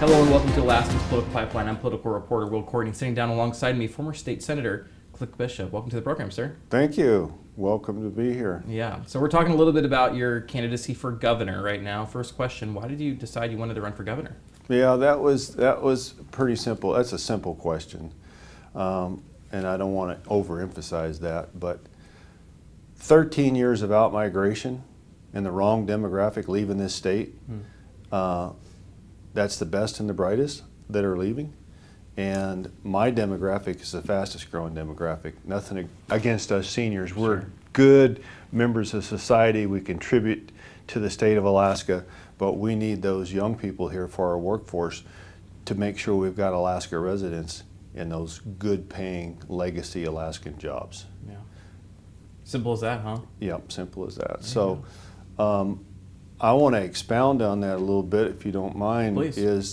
Hello and welcome to Alaska's Political Pipeline. I'm political reporter Will Courtney. Sitting down alongside me, former state senator Cliff Bishop. Welcome to the program, sir. Thank you. Welcome to be here. Yeah, so we're talking a little bit about your candidacy for governor right now. First question, why did you decide you wanted to run for governor? Yeah, that was pretty simple. That's a simple question. And I don't want to overemphasize that, but 13 years of outmigration and the wrong demographic leaving this state, that's the best and the brightest that are leaving. And my demographic is the fastest growing demographic. Nothing against us seniors. We're good members of society. We contribute to the state of Alaska, but we need those young people here for our workforce to make sure we've got Alaska residents in those good paying legacy Alaskan jobs. Yeah. Simple as that, huh? Yep, simple as that. So I want to expound on that a little bit, if you don't mind. Please.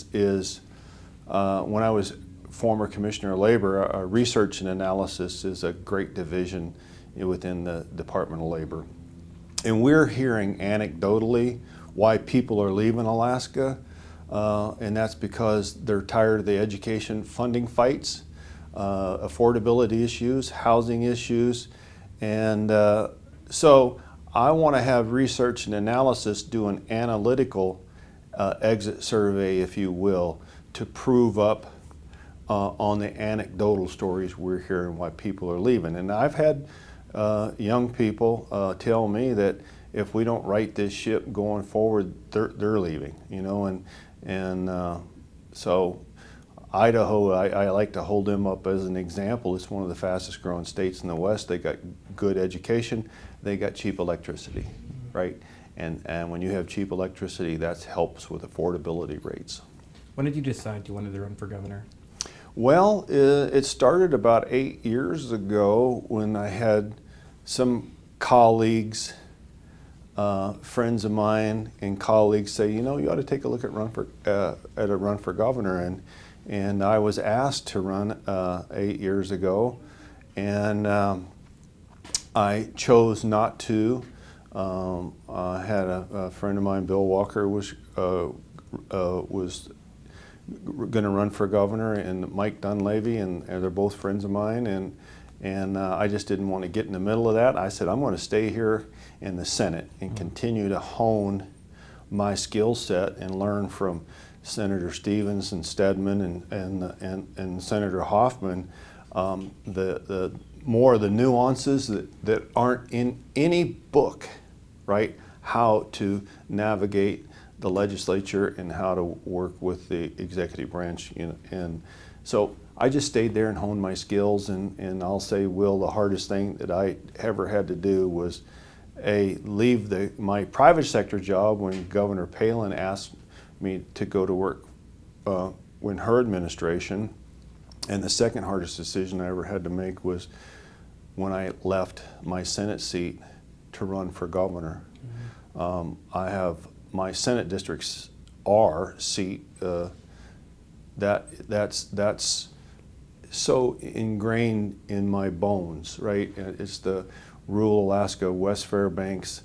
When I was former Commissioner of Labor, research and analysis is a great division within the Department of Labor. And we're hearing anecdotally why people are leaving Alaska, and that's because they're tired of the education funding fights, affordability issues, housing issues, and so I want to have research and analysis do an analytical exit survey, if you will, to prove up on the anecdotal stories we're hearing why people are leaving. And I've had young people tell me that if we don't right this ship going forward, they're leaving, you know, and so Idaho, I like to hold them up as an example. It's one of the fastest growing states in the West. They got good education, they got cheap electricity, right? And when you have cheap electricity, that helps with affordability rates. When did you decide you wanted to run for governor? Well, it started about 8 years ago when I had some colleagues, friends of mine and colleagues say, you know, you ought to take a look at a run for governor. And I was asked to run 8 years ago, and I chose not to. I had a friend of mine, Bill Walker, was going to run for governor, and Mike Dunleavy, and they're both friends of mine, and I just didn't want to get in the middle of that. I said, I'm going to stay here in the Senate and continue to hone my skill set and learn from Senator Stevens and Stedman and Senator Hoffman, the more of the nuances that aren't in any book, right? How to navigate the legislature and how to work with the executive branch, you know, and so I just stayed there and honed my skills. And I'll say, Will, the hardest thing that I ever had to do was leave my private sector job when Governor Palin asked me to go to work in her administration. And the second hardest decision I ever had to make was when I left my Senate seat to run for governor. I have my Senate district's R seat. That's so ingrained in my bones, right? It's the rural Alaska, West Fairbanks.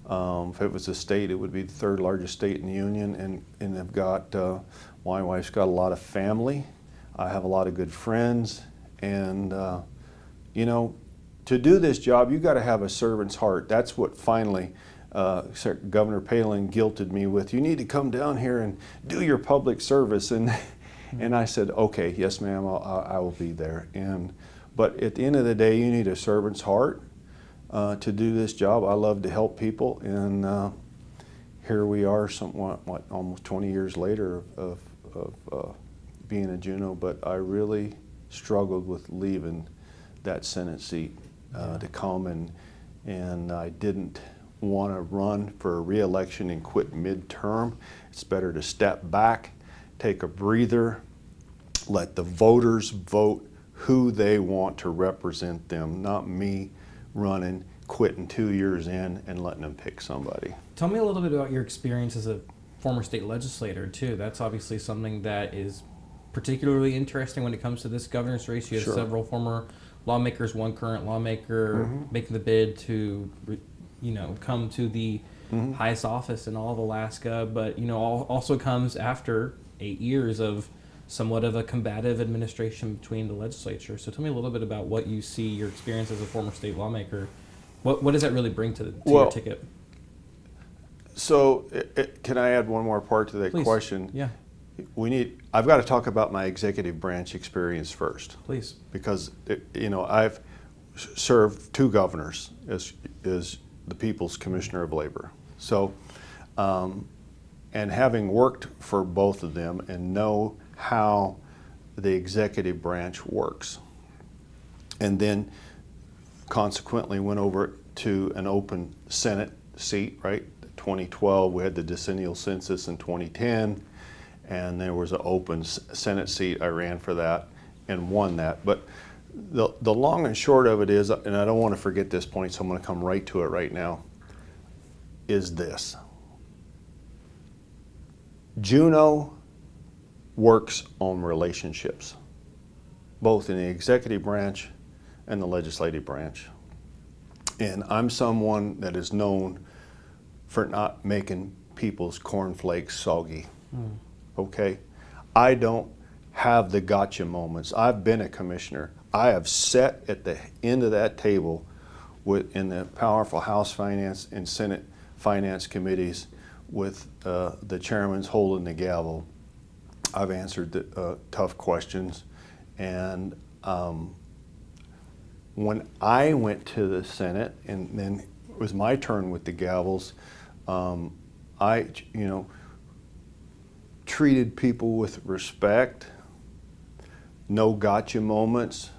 If it was a state, it would be the third largest state in the union, and I've got, my wife's got a lot of family. I have a lot of good friends, and you know, to do this job, you got to have a servant's heart. That's what finally Governor Palin guilted me with. You need to come down here and do your public service, and I said, okay, yes, ma'am, I will be there. But at the end of the day, you need a servant's heart to do this job. I love to help people, and here we are, almost 20 years later of being a Juneau. But I really struggled with leaving that Senate seat to come, and I didn't want to run for a re-election and quit midterm. It's better to step back, take a breather, let the voters vote who they want to represent them, not me running, quitting 2 years in and letting them pick somebody. Tell me a little bit about your experience as a former state legislator too. That's obviously something that is particularly interesting when it comes to this governor's race. You have several former lawmakers, one current lawmaker making the bid to, come to the highest office in all of Alaska, but also comes after 8 years of somewhat of a combative administration between the legislature. So tell me a little bit about what you see, your experience as a former state lawmaker. What does that really bring to your ticket? So can I add one more part to that Please. question? Yeah. I've got to talk about my executive branch experience first. Please. Because I've served 2 governors as the People's Commissioner of Labor. So, and having worked for both of them and know how the executive branch works, and then consequently went over to an open Senate seat, right? 2012, we had the decennial census in 2010, and there was an open Senate seat. I ran for that and won that. But the long and short of it is, and I don't want to forget this point, so I'm going to come right to it right now, is this. Juneau works on relationships, both in the executive branch and the legislative branch. And I'm someone that is known for not making people's cornflakes soggy. Okay? I don't have the gotcha moments. I've been a commissioner. I have sat at the end of that table in the powerful House Finance and Senate Finance committees with the chairmans holding the gavel. I've answered the tough questions. And when I went to the Senate, and then it was my turn with the gavels, I treated people with respect, no gotcha moments.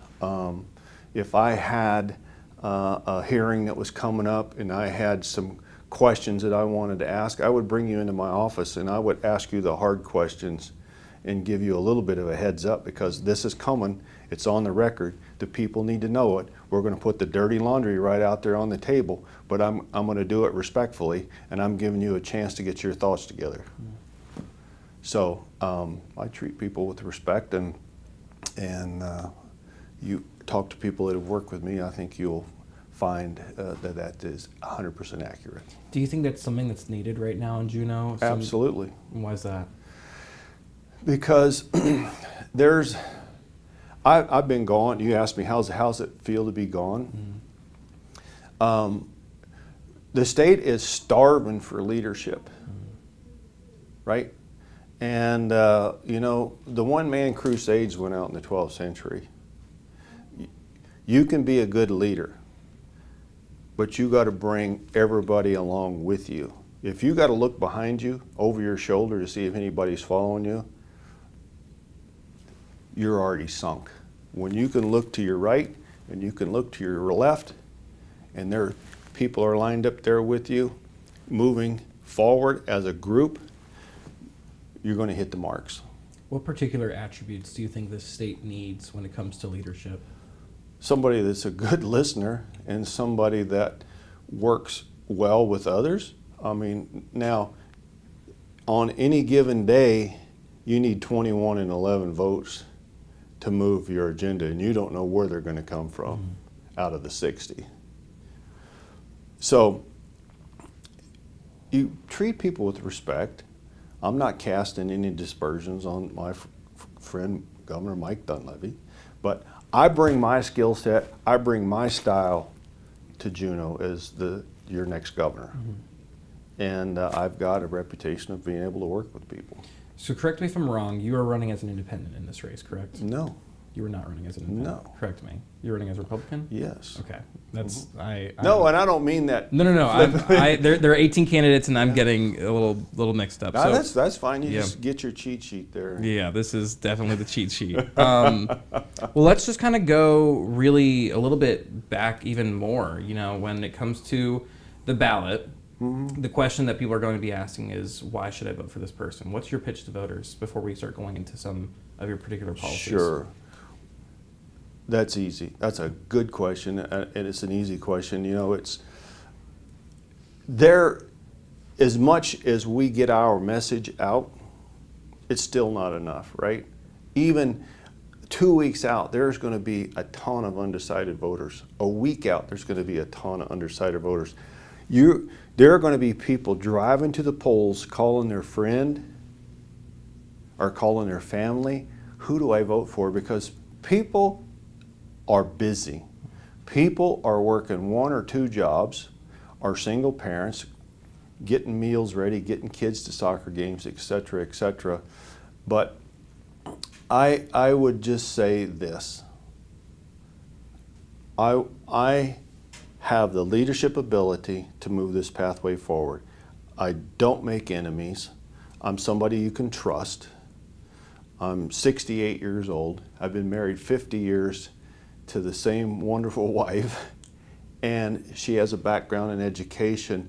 If I had a hearing that was coming up and I had some questions that I wanted to ask, I would bring you into my office and I would ask you the hard questions and give you a little bit of a heads up, because this is coming. It's on the record. The people need to know it. We're going to put the dirty laundry right out there on the table, but I'm going to do it respectfully, and I'm giving you a chance to get your thoughts together. So I treat people with respect, and you talk to people that have worked with me, I think you'll find that is 100% accurate. Do you think that's something that's needed right now in Juneau? Absolutely. Why is that? Because I've been gone. You asked me, how's it feel to be gone? The state is starving for leadership, right? And the one-man crusades went out in the 12th century. You can be a good leader, but you got to bring everybody along with you. If you got to look behind you, over your shoulder to see if anybody's following you, you're already sunk. When you can look to your right and you can look to your left, and people are lined up there with you, moving forward as a group, you're going to hit the marks. What particular attributes do you think the state needs when it comes to leadership? Somebody that's a good listener and somebody that works well with others. I mean, now, on any given day, you need 21 and 11 votes to move your agenda, and you don't know where they're going to come from out of the 60. So you treat people with respect. I'm not casting any dispersions on my friend Governor Mike Dunleavy, but I bring my skill set, I bring my style to Juneau as your next governor. And I've got a reputation of being able to work with people. So correct me if I'm wrong, you are running as an independent in this race, correct? No. You were not running as an independent? No. Correct me. You're running as a Republican? Yes. Okay. That's, No, and I don't mean that. No. There are 18 candidates, and I'm getting a little mixed up. No, So that's fine. You just get your cheat sheet there. yeah, this is definitely the cheat sheet. Well, let's just kind of go really a little bit back even more. When it comes to the ballot, the question that people are going to be asking is, why should I vote for this person? What's your pitch to voters before we start going into some of your particular policies? Sure. That's easy. That's a good question, and it's an easy question. It's there. As much as we get our message out, it's still not enough, right? Even 2 weeks out, there's going to be a ton of undecided voters. A week out, there's going to be a ton of undecided voters. There are going to be people driving to the polls calling their friend or calling their family, who do I vote for? Because people are busy. People are working 1 or 2 jobs, are single parents, getting meals ready, getting kids to soccer games, etc., etc. But I would just say this. I have the leadership ability to move this pathway forward. I don't make enemies. I'm somebody you can trust. I'm 68 years old. I've been married 50 years to the same wonderful wife, and she has a background in education.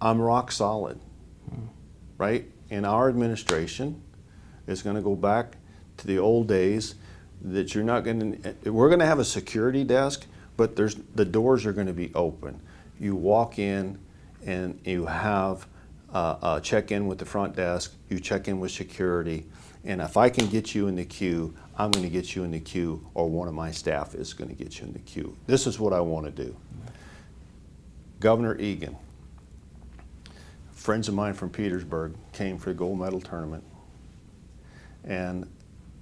I'm rock solid, right? And our administration is going to go back to the old days that you're not going to, we're going to have a security desk, but the doors are going to be open. You walk in and you have a check-in with the front desk, you check in with security, and if I can get you in the queue, I'm going to get you in the queue, or one of my staff is going to get you in the queue. This is what I want to do. Governor Egan, friends of mine from Petersburg came for the gold medal tournament, and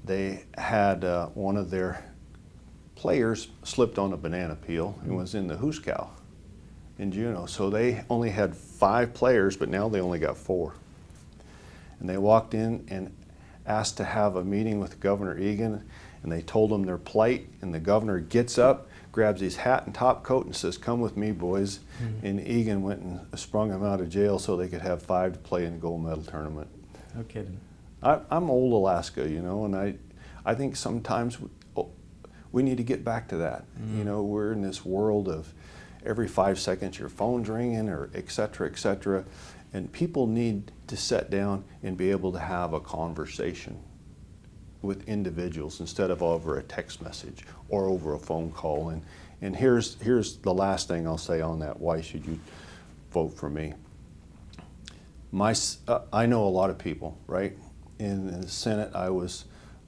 they had one of their players slipped on a banana peel and was in the Huskow in Juneau. So they only had 5 players, but now they only got 4. And they walked in and asked to have a meeting with Governor Egan, and they told him their plight, and the governor gets up, grabs his hat and top coat and says, "Come with me, boys." And Egan went and sprung him out of jail so they could have 5 to play in the gold medal tournament. No kidding. I'm old Alaska, you know, and I think sometimes we need to get back to that. You know, we're in this world of every 5 seconds your phone's ringing, or et cetera, and people need to sit down and be able to have a conversation with individuals instead of over a text message or over a phone call. And here's the last thing I'll say on that. Why should you vote for me? I know a lot of people, right? In the Senate, I was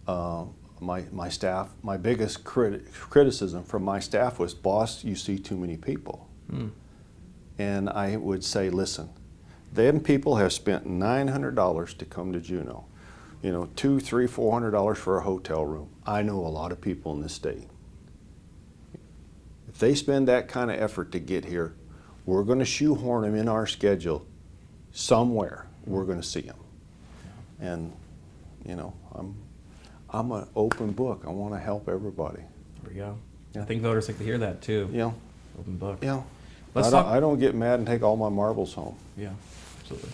my staff. My biggest criticism from my staff was, "Boss, you see too many people." And I would say, listen, them people have spent $900 to come to Juneau. You know, $200, $300, $400 for a hotel room. I know a lot of people in this state. If they spend that kind of effort to get here, we're going to shoehorn them in our schedule somewhere. We're going to see them. And, you know, I'm an open book. I want to help everybody. There we go. Yeah. I think voters like to hear that too. Yeah. Open book. Yeah. Let's I don't get mad and take all my marbles home. Yeah, absolutely.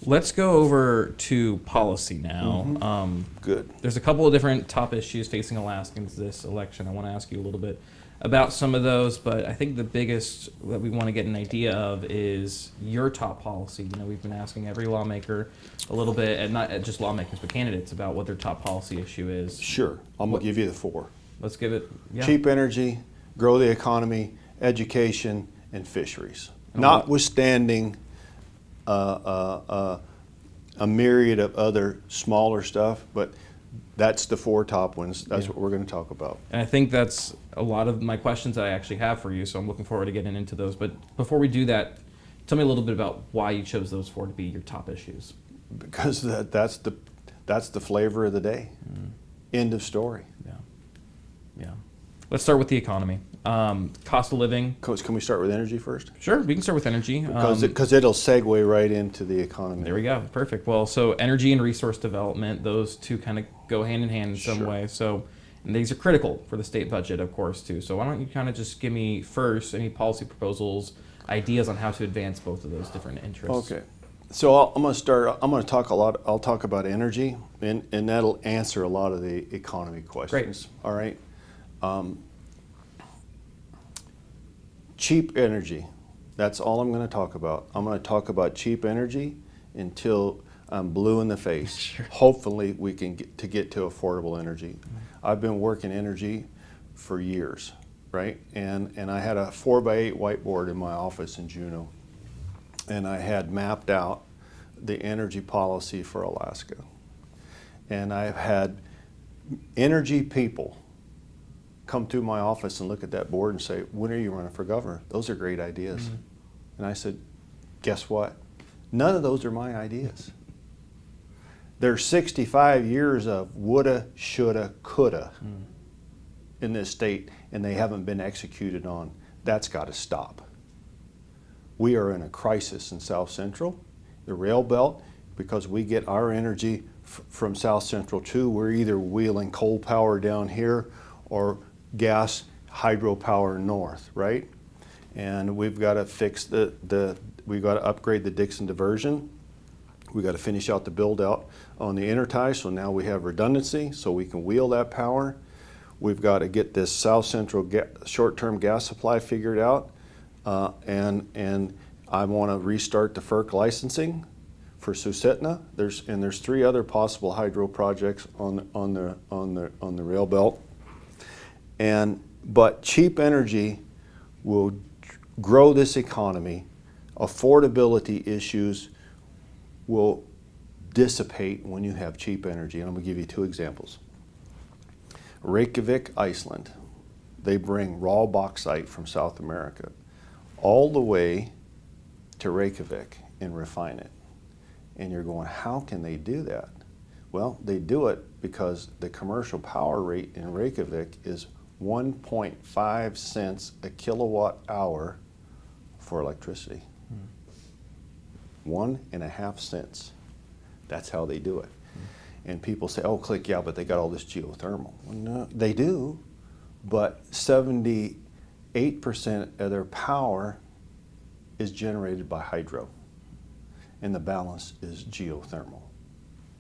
Let's go over to policy now. Good. There's a couple of different top issues facing Alaskans this election. I want to ask you a little bit about some of those, but I think the biggest that we want to get an idea of is your top policy. You know, we've been asking every lawmaker a little bit, and not just lawmakers, but candidates, about what their top policy issue is. Sure. I'm going to give you the 4. Let's give it, yeah. Cheap energy, grow the economy, education, and fisheries. And Notwithstanding a myriad of other smaller stuff, but that's the 4 top ones. That's what we're going to talk about. And I think that's a lot of my questions that I actually have for you, so I'm looking forward to getting into those. But before we do that, tell me a little bit about why you chose those 4 to be your top issues. Because that's the flavor of the day. End of story. Yeah. Let's start with the economy. Cost of living. Coach, can we start with energy first? Sure, we can start with energy. Because it'll segue right into the economy. There we go. Perfect. Well, so energy and resource development, those two kind of go hand in hand in some Sure. way. So, and these are critical for the state budget, of course, too. So why don't you kind of just give me first any policy proposals, ideas on how to advance both of those different interests. Okay. So I'm going to start. I'm going to talk a lot. I'll talk about energy, and that'll answer a lot of the economy questions. Great. All right. Cheap energy. That's all I'm going to talk about. I'm going to talk about cheap energy until I'm blue in the face. Sure. Hopefully, we can get to affordable energy. I've been working energy for years, right? And I had a 4x8 whiteboard in my office in Juneau, and I had mapped out the energy policy for Alaska. And I've had energy people come to my office and look at that board and say, "When are you running for governor? Those are great ideas." And I said, guess what? None of those are my ideas. There's 65 years of woulda, shoulda, coulda in this state, and they haven't been executed on. That's got to stop. We are in a crisis in South Central, the rail belt, because we get our energy from South Central too. We're either wheeling coal power down here or gas hydropower north, right? And we've got to fix we've got to upgrade the Dixon diversion. We've got to finish out the build out on the intertie, so now we have redundancy so we can wheel that power. We've got to get this South Central short-term gas supply figured out, and I want to restart the FERC licensing for Susitna. There's 3 other possible hydro projects on the rail belt, but cheap energy will grow this economy. Affordability issues will dissipate when you have cheap energy, and I'm going to give you 2 examples. Reykjavik, Iceland. They bring raw bauxite from South America all the way to Reykjavik and refine it. And you're going, how can they do that? Well, they do it because the commercial power rate in Reykjavik is 1.5 cents a kilowatt hour for electricity. 1.5 cents. That's how they do it. And people say, oh, click, yeah, but they got all this geothermal. Well, no, they do, but 78% of their power is generated by hydro, and the balance is geothermal.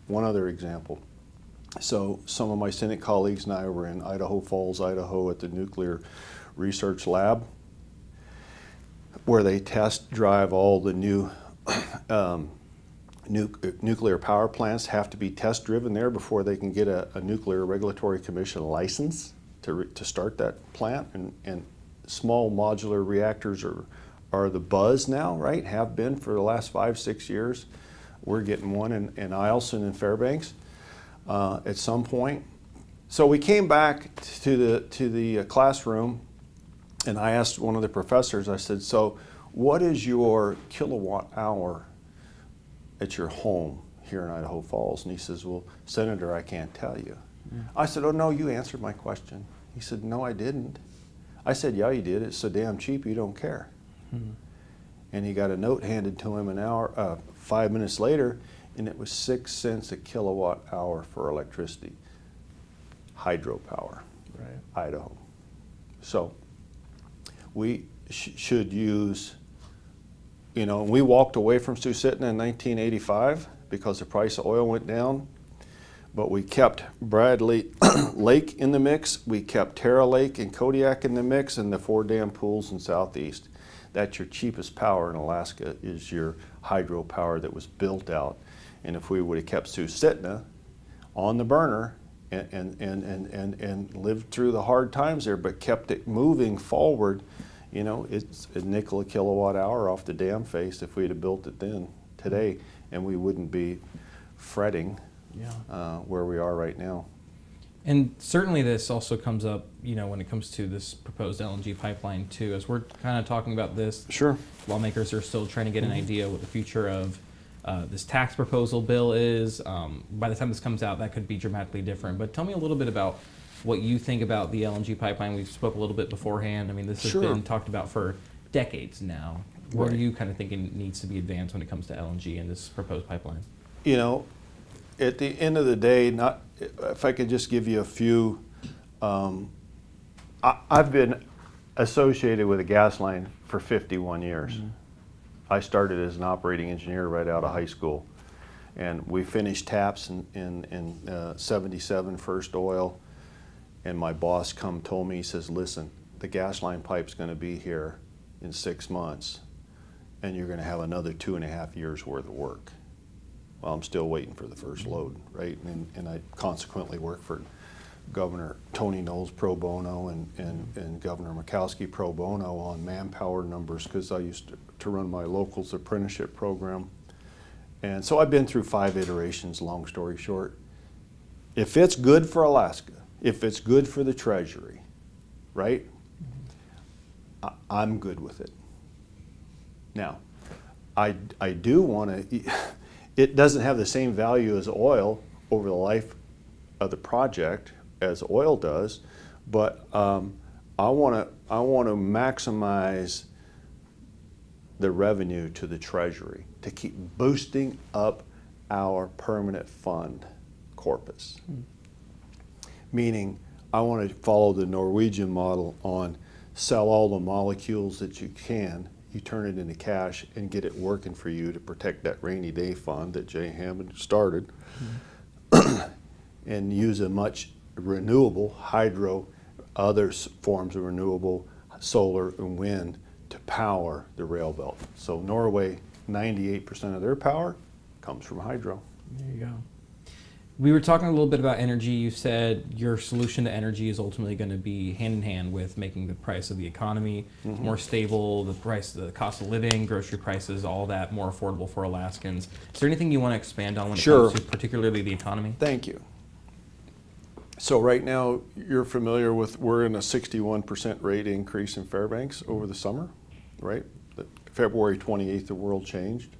One other example. So some of my Senate colleagues and I were in Idaho Falls, Idaho at the Nuclear Research Lab, where they test drive all the new nuclear power plants have to be test driven there before they can get a Nuclear Regulatory Commission license to start that plant. And small modular reactors are the buzz now, right? Have been for the last 5-6 years. We're getting one in Eielson and Fairbanks at some point. So we came back to the classroom, and I asked one of the professors, I said, so what is your kilowatt hour at your home here in Idaho Falls? And he says, well, Senator, I can't tell you. I said, oh no, you answered my question. He said, no, I didn't. I said, yeah, you did. It's so damn cheap you don't care. And he got a note handed to him 5 minutes later, and it was 6 cents a kilowatt hour for electricity. Hydropower, Right. Idaho. So we should use, we walked away from Susitna in 1985 because the price of oil went down, but we kept Bradley Lake in the mix, we kept Tara Lake and Kodiak in the mix, and the 4 dam pools in Southeast. That's your cheapest power in Alaska, is your hydropower that was built out. And if we would have kept Susitna on the burner and lived through the hard times there, but kept it moving forward, it's a nickel a kilowatt hour off the dam face if we'd have built it then today, and we wouldn't be fretting where we are right now. And certainly this also comes up, when it comes to this proposed LNG pipeline too. As we're kind of talking about this, Sure. lawmakers are still trying to get an idea what the future of this tax proposal bill is. By the time this comes out, that could be dramatically different. But tell me a little bit about what you think about the LNG pipeline. We spoke a little bit beforehand. I mean, this has Sure. been talked about for decades now. What are Right. you kind of thinking needs to be advanced when it comes to LNG and this proposed pipeline? At the end of the day, if I could just give you a few, I've been associated with a gas line for 51 years. I started as an operating engineer right out of high school, and we finished TAPS in 77, first oil, and my boss told me, he says, listen, the gas line pipe's going to be here in 6 months, and you're going to have another 2.5 years worth of work. Well, I'm still waiting for the first load, right? And I consequently work for Governor Tony Knowles pro bono and Governor Murkowski pro bono on manpower numbers, because I used to run my locals apprenticeship program. And so I've been through 5 iterations, long story short. If it's good for Alaska, if it's good for the Treasury, right, I'm good with it. Now, I do want to, it doesn't have the same value as oil over the life of the project as oil does, but I want to maximize the revenue to the Treasury to keep boosting up our permanent fund corpus. Meaning, I want to follow the Norwegian model on sell all the molecules that you can, you turn it into cash and get it working for you to protect that rainy day fund that Jay Hammond started, and use a much renewable hydro, other forms of renewable solar and wind to power the rail belt. So Norway, 98% of their power comes from hydro. There you go. We were talking a little bit about energy. You said your solution to energy is ultimately going to be hand in hand with making the price of the economy more stable, the cost of living, grocery prices, all that more affordable for Alaskans. Is there anything you want to expand on when it comes to particularly the economy? Thank you. So right now, you're familiar with, we're in a 61% rate increase in Fairbanks over the summer, right? February 28th, the world changed.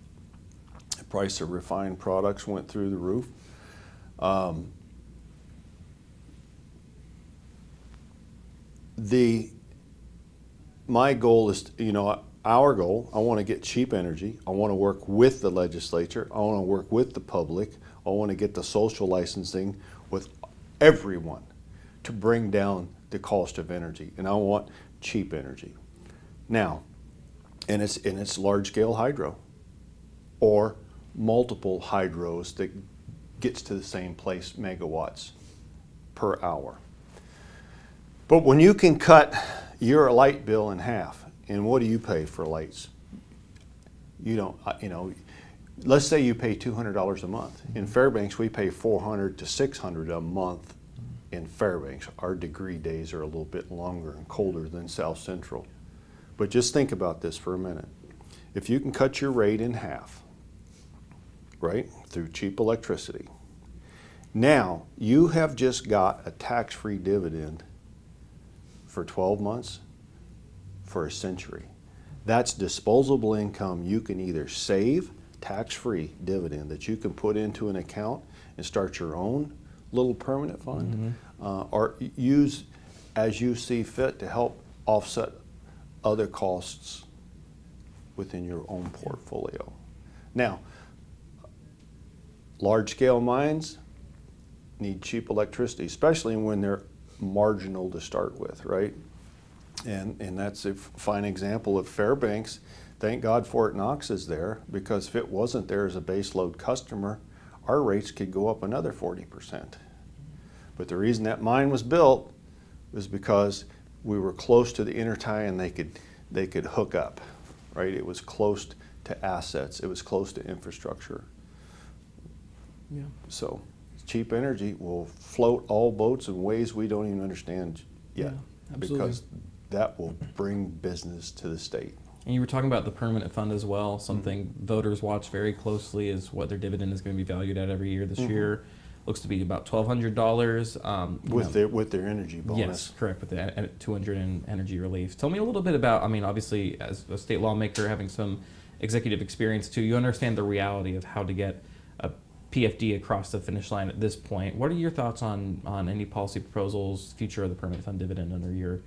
The price of refined products went through the roof. My goal is, our goal, I want to get cheap energy. I want to work with the legislature. I want to work with the public. I want to get the social licensing with everyone to bring down the cost of energy. And I want cheap energy. Now, and it's large scale hydro or multiple hydros that gets to the same place, megawatts per hour. But when you can cut your light bill in half, and what do you pay for lights? You don't, let's say you pay $200 a month. In Fairbanks, we pay $400 to $600 a month in Fairbanks. Our degree days are a little bit longer and colder than South Central. But just think about this for a minute. If you can cut your rate in half, right, through cheap electricity, now you have just got a tax-free dividend for 12 months for a century. That's disposable income you can either save, tax-free dividend that you can put into an account and start your own little permanent fund, or use as you see fit to help offset other costs within your own portfolio. Now, large-scale mines need cheap electricity, especially when they're marginal to start with, right? And that's a fine example of Fairbanks. Thank God Fort Knox is there, because if it wasn't there as a baseload customer, our rates could go up another 40%. But the reason that mine was built was because we were close to the intertie and they could hook up, right? It was close to assets. It was close to infrastructure. Yeah. So cheap energy will float all boats in ways we don't even understand yet, because that will bring business to the state. And you were talking about the permanent fund as well. Something voters watch very closely is what their dividend is going to be valued at every year. This year looks to be about $1,200. With their energy bonus. Yes, correct, with the $200 in energy relief. Tell me a little bit about, obviously as a state lawmaker having some executive experience too, you understand the reality of how to get a PFD across the finish line at this point. What are your thoughts on any policy proposals, future of the permanent fund dividend under your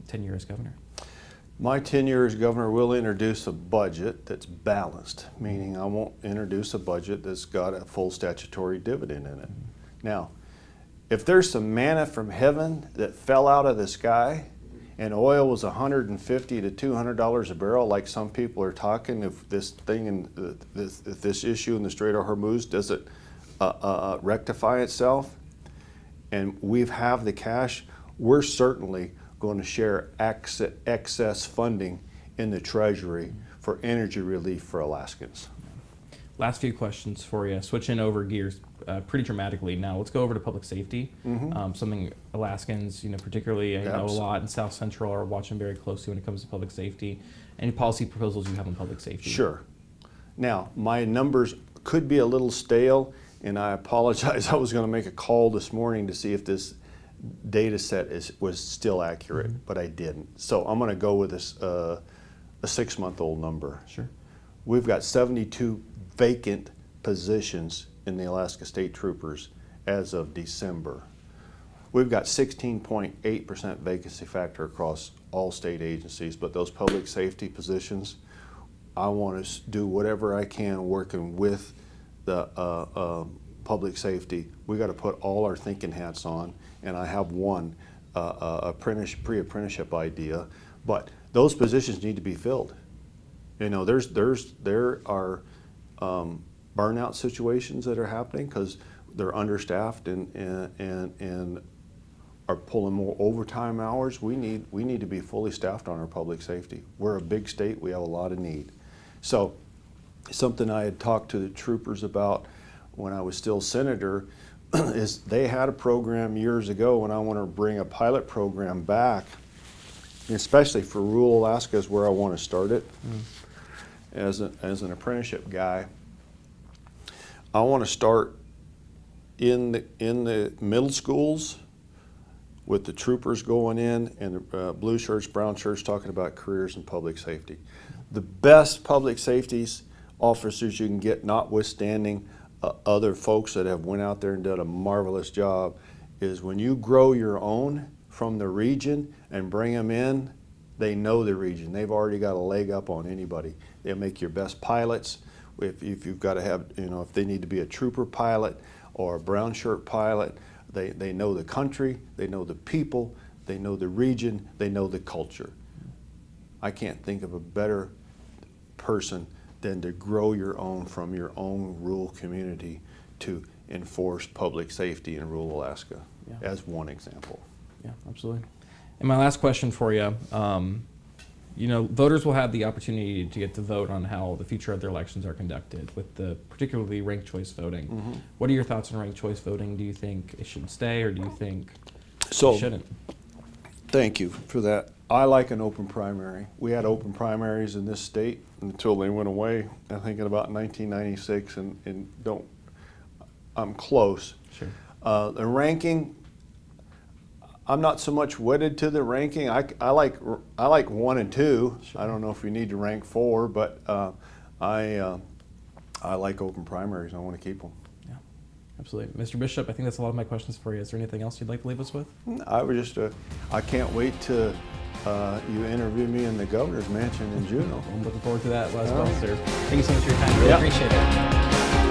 tenure as governor? My tenure as governor will introduce a budget that's balanced, meaning I won't introduce a budget that's got a full statutory dividend in it. Now, if there's some manna from heaven that fell out of the sky and oil was $150 to $200 a barrel, like some people are talking, if this thing and if this issue in the Strait of Hormuz doesn't rectify itself, and we have the cash, we're certainly going to share excess funding in the Treasury for energy relief for Alaskans. Last few questions for you. Switching over gears pretty dramatically now. Let's go over to public safety. Something Alaskans, particularly I know a lot in South Central are watching very closely when it comes to public safety. Any policy proposals you have on public safety? Sure. Now, my numbers could be a little stale, and I apologize. I was going to make a call this morning to see if this data set was still accurate, but I didn't. So I'm going to go with this a 6-month-old number. Sure. We've got 72 vacant positions in the Alaska State Troopers as of December. We've got 16.8% vacancy factor across all state agencies, but those public safety positions, I want to do whatever I can working with the public safety. We got to put all our thinking hats on, and I have one pre-apprenticeship idea, but those positions need to be filled. You know, there are burnout situations that are happening because they're understaffed and are pulling more overtime hours. We need to be fully staffed on our public safety. We're a big state. We have a lot of need. So something I had talked to the troopers about when I was still senator is they had a program years ago, and I want to bring a pilot program back, especially for rural Alaska is where I want to start it. As an apprenticeship guy. I want to start in the middle schools with the troopers going in and the blue shirts, brown shirts talking about careers in public safety. The best public safety officers you can get, notwithstanding other folks that have went out there and done a marvelous job, is when you grow your own from the region and bring them in, they know the region. They've already got a leg up on anybody. They'll make your best pilots. If you've got to have, you know, if they need to be a trooper pilot or a brown shirt pilot, they know the country, they know the people, they know the region, they know the culture. I can't think of a better person than to grow your own from your own rural community to enforce public safety in rural Alaska, as one example. Yeah, absolutely. And my last question for you, you know, voters will have the opportunity to get to vote on how the future of their elections are conducted with the particularly ranked choice voting. Mm-hmm. What are your thoughts on ranked choice voting? Do you think it should stay, or do you think it So, shouldn't? thank you for that. I like an open primary. We had open primaries in this state until they went away, I think in about 1996, and I'm close. Sure. The ranking, I'm not so much wedded to the ranking. I like 1 and 2. Sure. I don't know if we need to rank 4, but I like open primaries. I want to keep them. Yeah, absolutely. Mr. Bishop, I think that's a lot of my questions for you. Is there anything else you'd like to leave us with? I can't wait to you interview me in the governor's mansion in Juneau. I'm looking forward to that as well, sir. Thank you so much for your time. Really appreciate it.